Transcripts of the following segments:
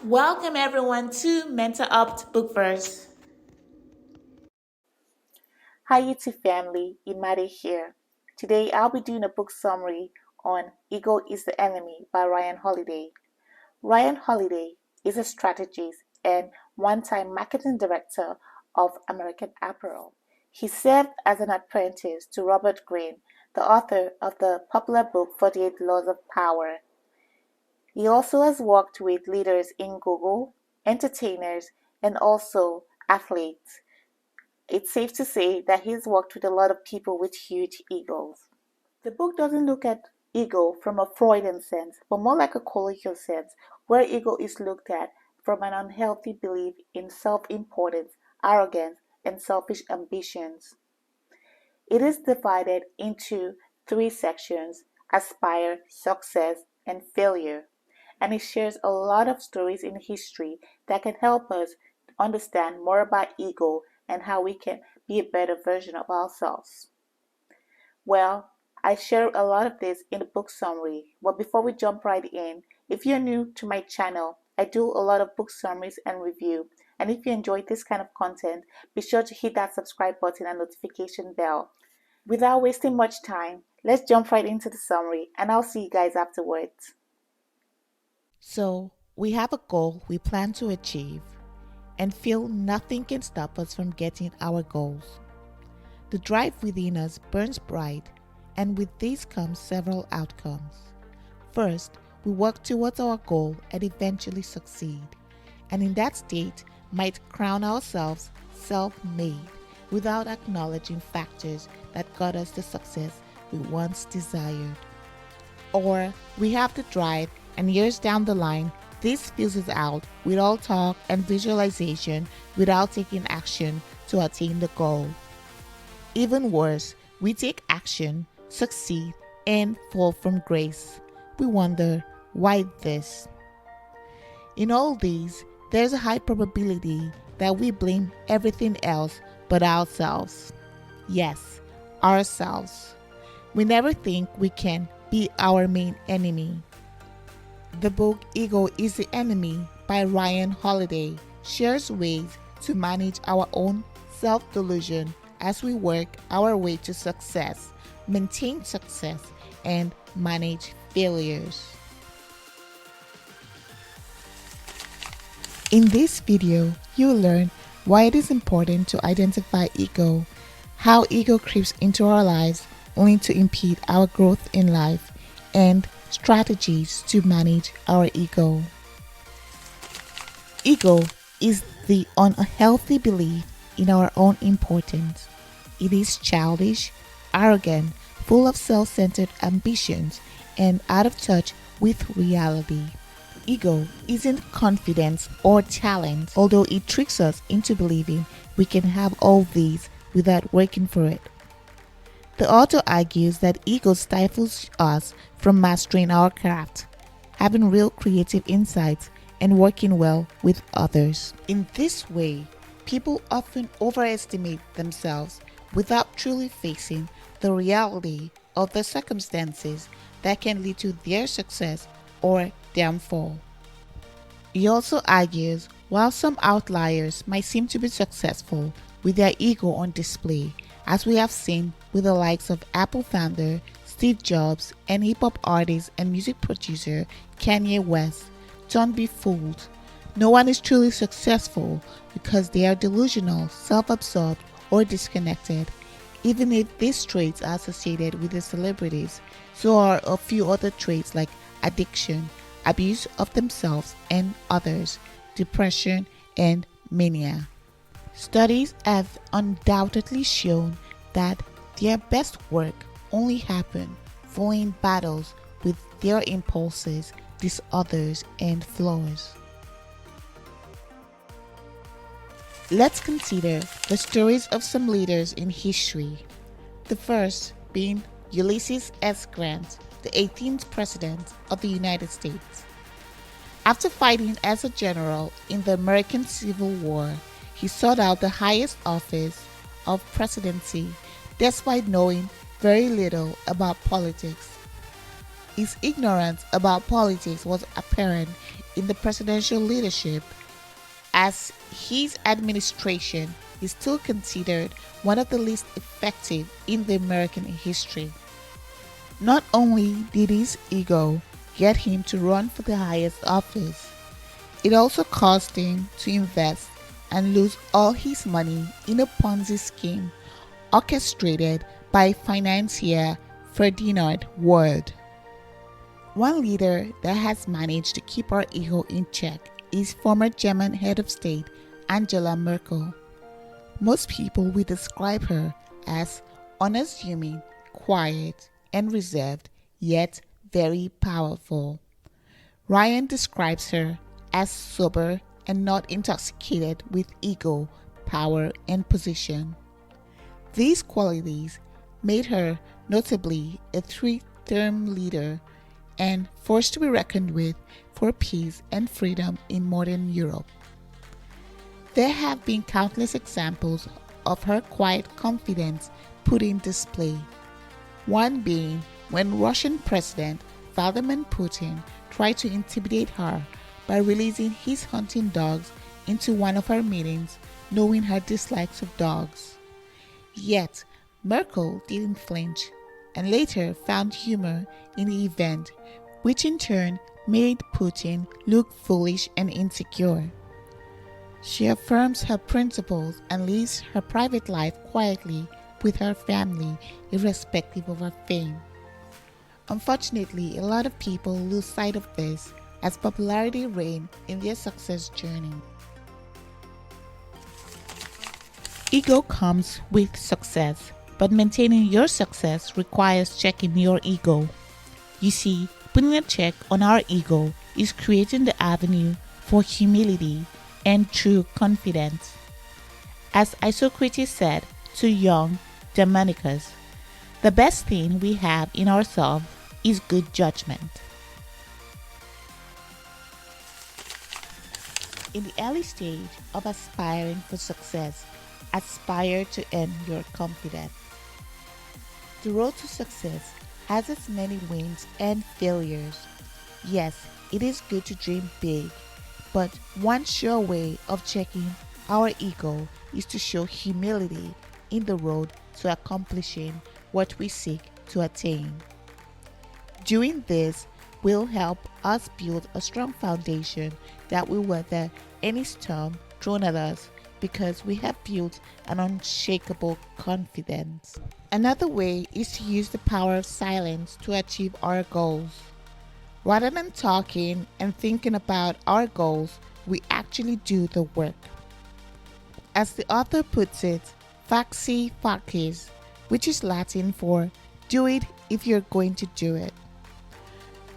Welcome everyone to Mental Up Book Verse. Hi YouTube family, Imade here. Today I'll be doing a book summary on Ego is the Enemy by Ryan Holiday. Ryan Holiday is a strategist and one-time marketing director of American Apparel. He served as an apprentice to Robert Greene, the author of the popular book 48 Laws of Power. He also has worked with leaders in Google, entertainers, and also athletes. It's safe to say that he's worked with a lot of people with huge egos. The book doesn't look at ego from a Freudian sense, but more like a colloquial sense, where ego is looked at from an unhealthy belief in self-importance, arrogance, and selfish ambitions. It is divided into three sections: aspire, success, and failure. And it shares a lot of stories in history that can help us understand more about ego and how we can be a better version of ourselves. Well, I share a lot of this in the book summary, but before we jump right in, if you're new to my channel, I do a lot of book summaries and review. And if you enjoy this kind of content, be sure to hit that subscribe button and notification bell. Without wasting much time, let's jump right into the summary, and I'll see you guys afterwards. So, we have a goal we plan to achieve and feel nothing can stop us from getting our goals. The drive within us burns bright, and with this comes several outcomes. First, we work towards our goal and eventually succeed, and in that state might crown ourselves self-made without acknowledging factors that got us the success we once desired. Or we have the drive, and years down the line, this fizzles out with all talk and visualization without taking action to attain the goal. Even worse, we take action, succeed, and fall from grace. We wonder, why this? In all these, there's a high probability that we blame everything else but ourselves. Yes, ourselves. We never think we can be our main enemy. The book Ego is the Enemy by Ryan Holiday shares ways to manage our own self-delusion as we work our way to success, maintain success, and manage failures. In this video, you'll learn why it is important to identify ego, how ego creeps into our lives only to impede our growth in life, and strategies to manage our ego. Ego is the unhealthy belief in our own importance. It is childish, arrogant, full of self-centered ambitions, and out of touch with reality. Ego isn't confidence or talent, although it tricks us into believing we can have all these without working for it. The author argues that ego stifles us from mastering our craft, having real creative insights, and working well with others. In this way, people often overestimate themselves without truly facing the reality of the circumstances that can lead to their success or downfall. He also argues while some outliers might seem to be successful with their ego on display, as we have seen with the likes of Apple founder Steve Jobs and hip-hop artist and music producer Kanye West, don't be fooled. No one is truly successful because they are delusional, self-absorbed, or disconnected. Even if these traits are associated with the celebrities, so are a few other traits like addiction, abuse of themselves and others, depression, and mania. Studies have undoubtedly shown that their best work only happen following battles with their impulses, disorders, and flaws. Let's consider the stories of some leaders in history. The first being Ulysses S Grant, the 18th President of the United States. After fighting as a general in the American Civil War, he sought out the highest office of presidency despite knowing very little about politics. His ignorance about politics was apparent in the presidential leadership, as his administration is still considered one of the least effective in the American history. Not only did his ego get him to run for the highest office, it also caused him to invest and lose all his money in a Ponzi scheme orchestrated by financier Ferdinand Ward. One leader that has managed to keep our ego in check is former German head of state Angela Merkel. Most people will describe her as unassuming, quiet, and reserved, yet very powerful. Ryan describes her as sober and not intoxicated with ego, power, and position. These qualities made her notably a three-term leader and force to be reckoned with for peace and freedom in modern Europe. There have been countless examples of her quiet confidence put in display. One being when Russian President Vladimir Putin tried to intimidate her by releasing his hunting dogs into one of her meetings, knowing her dislikes of dogs. Yet, Merkel didn't flinch and later found humor in the event, which in turn made Putin look foolish and insecure. She affirms her principles and lives her private life quietly with her family, irrespective of her fame. Unfortunately, a lot of people lose sight of this as popularity reigns in their success journey. Ego comes with success, but maintaining your success requires checking your ego. You see, putting a check on our ego is creating the avenue for humility and true confidence. As Isocrates said to young Germanicus, the best thing we have in ourselves is good judgment. In the early stage of aspiring for success, aspire to earn your confidence. The road to success has its many wins and failures. Yes, it is good to dream big, but one sure way of checking our ego is to show humility in the road to accomplishing what we seek to attain. Doing this will help us build a strong foundation that will weather any storm thrown at us because we have built an unshakable confidence. Another way is to use the power of silence to achieve our goals. Rather than talking and thinking about our goals, we actually do the work. As the author puts it, facie facies, which is Latin for do it if you're going to do it.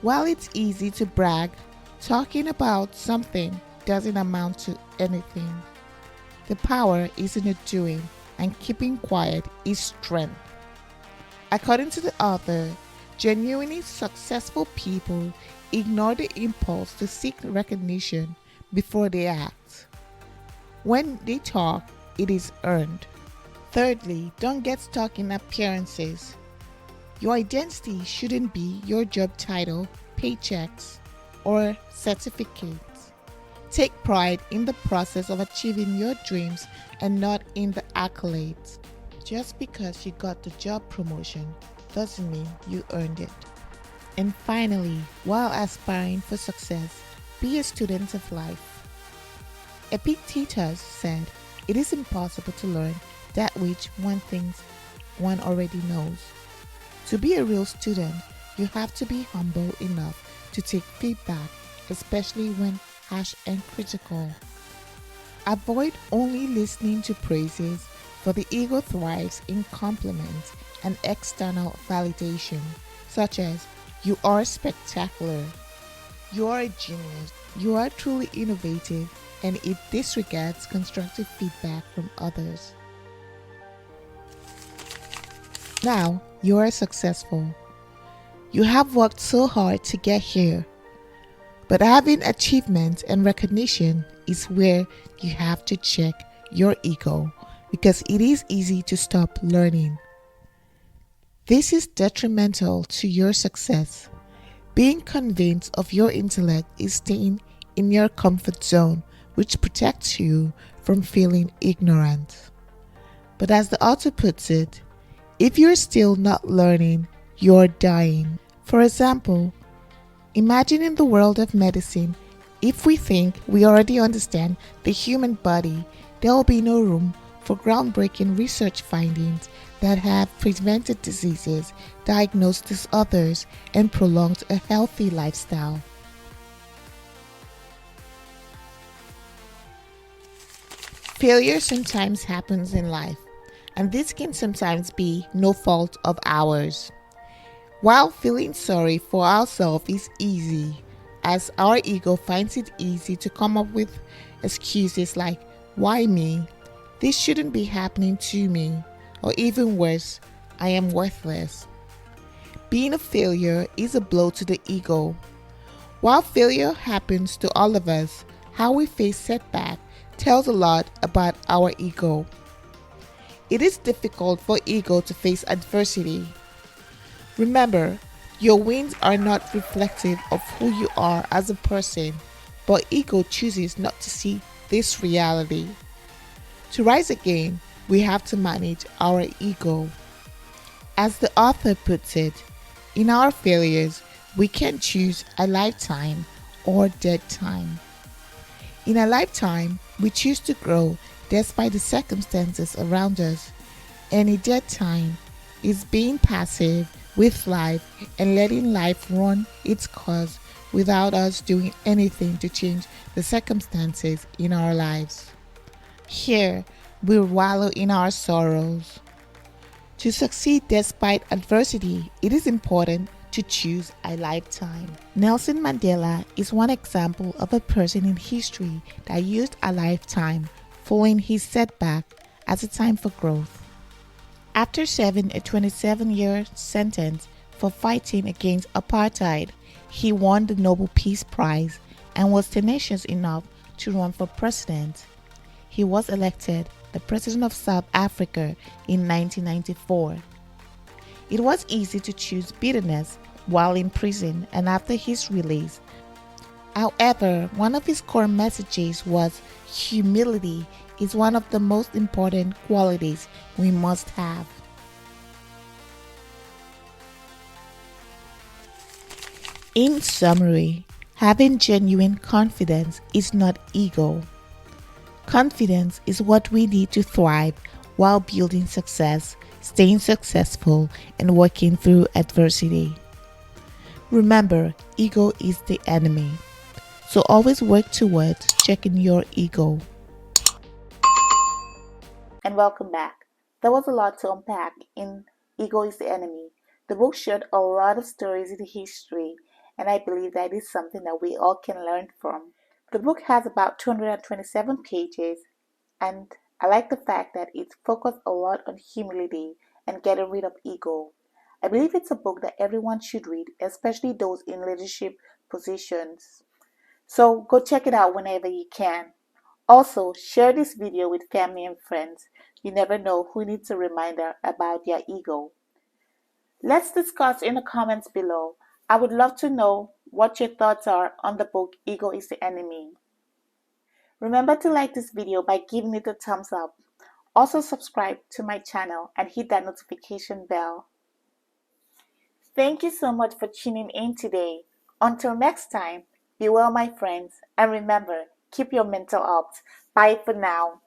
While it's easy to brag, talking about something doesn't amount to anything. The power is in the doing, and keeping quiet is strength. According to the author, genuinely successful people ignore the impulse to seek recognition before they act. When they talk, it is earned. Thirdly, don't get stuck in appearances. Your identity shouldn't be your job title, paychecks, or certificates. Take pride in the process of achieving your dreams and not in the accolades. Just because you got the job promotion doesn't mean you earned it. And finally, while aspiring for success, be a student of life. Epictetus said, "It is impossible to learn that which one thinks one already knows." To be a real student, you have to be humble enough to take feedback, especially when harsh and critical. Avoid only listening to praises, for the ego thrives in compliments and external validation, such as "you are spectacular," "you are a genius," "you are truly innovative," and it disregards constructive feedback from others. Now you are successful. You have worked so hard to get here. But having achievement and recognition is where you have to check your ego, because it is easy to stop learning. This is detrimental to your success. Being convinced of your intellect is staying in your comfort zone, which protects you from feeling ignorant. But as the author puts it, if you're still not learning, you're dying. For example, imagine in the world of medicine, if we think we already understand the human body, there will be no room for groundbreaking research findings that have prevented diseases, diagnosed disorders, and prolonged a healthy lifestyle. Failure sometimes happens in life, and this can sometimes be no fault of ours. While feeling sorry for ourselves is easy, as our ego finds it easy to come up with excuses like, why me? This shouldn't be happening to me. Or even worse, I am worthless. Being a failure is a blow to the ego. While failure happens to all of us, how we face setback tells a lot about our ego. It is difficult for ego to face adversity. Remember, your wins are not reflective of who you are as a person, but ego chooses not to see this reality. To rise again, we have to manage our ego. As the author puts it, in our failures, we can choose a lifetime or dead time. In a lifetime, we choose to grow despite the circumstances around us, and in dead time is being passive with life and letting life run its course without us doing anything to change the circumstances in our lives. Here, we wallow in our sorrows. To succeed despite adversity, it is important to choose a lifetime. Nelson Mandela is one example of a person in history that used a lifetime following his setback as a time for growth. After serving a 27-year sentence for fighting against apartheid, he won the Nobel Peace Prize and was tenacious enough to run for president. He was elected the President of South Africa in 1994. It was easy to choose bitterness while in prison and after his release. However, one of his core messages was humility is one of the most important qualities we must have. In summary, having genuine confidence is not ego. Confidence is what we need to thrive while building success, staying successful, and working through adversity. Remember, ego is the enemy. So always work towards checking your ego. And welcome back. There was a lot to unpack in Ego is the Enemy. The book shared a lot of stories in history, and I believe that is something that we all can learn from. The book has about 227 pages, and I like the fact that it focused a lot on humility and getting rid of ego. I believe it's a book that everyone should read, especially those in leadership positions. So go check it out whenever you can. Also, share this video with family and friends. You never know who needs a reminder about their ego. Let's discuss in the comments below. I would love to know what your thoughts are on the book Ego is the Enemy. Remember to like this video by giving it a thumbs up. Also subscribe to my channel and hit that notification bell. Thank you so much for tuning in today. Until next time, be well my friends, and remember, keep your mental up. Bye for now.